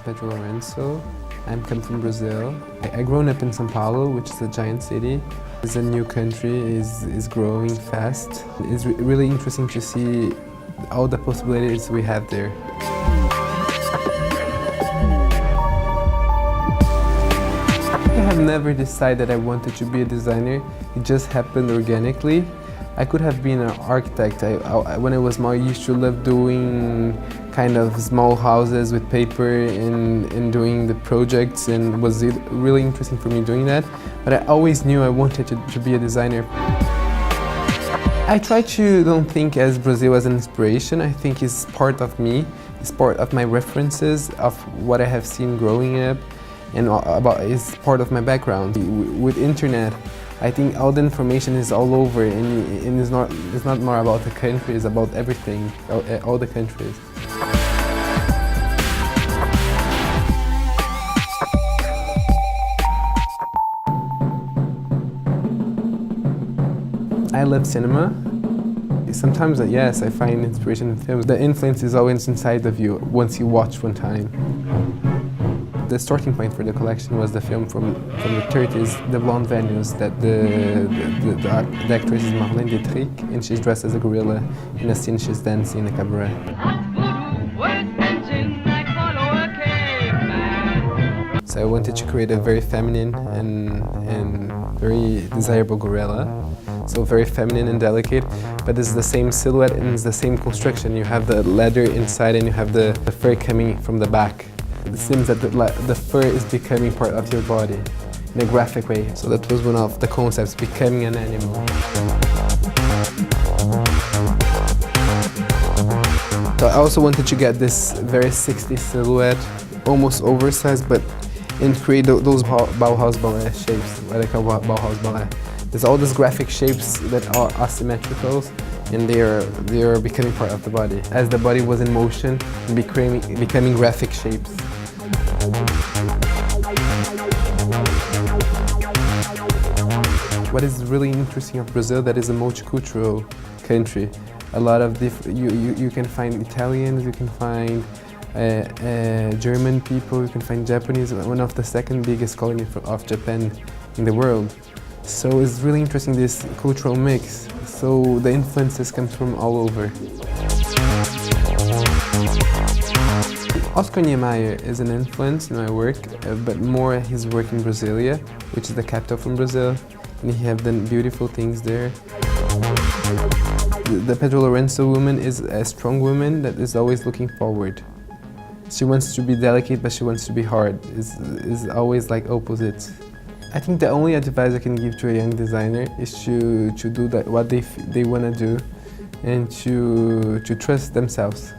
is Pedro Lourenço. I'm come from Brazil. I grown up in Sao Paulo, which is a giant city. It's a new country, is growing fast. It's really interesting to see all the possibilities we have there. I have never decided I wanted to be a designer. It just happened organically. I could have been an architect. When I was small, I used to love doing kind of small houses with paper and doing the projects, and it was really interesting for me doing that. But I always knew I wanted to be a designer. I try to don't think as Brazil as an inspiration. I think it's part of me. It's part of my references, of what I have seen growing up, and it's part of my background. With internet, I think all the information is all over, and it's not more about the country, it's about everything, all the countries. I love cinema. Sometimes, yes, I find inspiration in films. The influence is always inside of you once you watch one time. The starting point for the collection was the film from the 30s, The Blonde Venus, that the actress is Marlène Dietrich, and she's dressed as a gorilla. In a scene she's dancing in a cabaret. So I wanted to create a very feminine and very desirable gorilla. So very feminine and delicate, but it's the same silhouette and it's the same construction. You have the leather inside and you have the fur coming from the back. It seems that the fur is becoming part of your body in a graphic way. So that was one of the concepts, becoming an animal. So I also wanted to get this very 60s silhouette, almost oversized, and create those Bauhaus ballet shapes, what I call Bauhaus ballet. There's all these graphic shapes that are asymmetrical, and they are becoming part of the body. As the body was in motion, becoming graphic shapes. What is really interesting of Brazil, that is a multicultural country. A lot of you can find Italians, you can find German people, you can find Japanese, one of the second biggest colony of Japan in the world. So it's really interesting, this cultural mix. So the influences come from all over. Oscar Niemeyer is an influence in my work, but more his work in Brasilia, which is the capital from Brazil, and he have done beautiful things there. The Pedro Lourenço woman is a strong woman that is always looking forward. She wants to be delicate, but she wants to be hard. It's always like opposites. I think the only advice I can give to a young designer is to do what they want to do, and to trust themselves.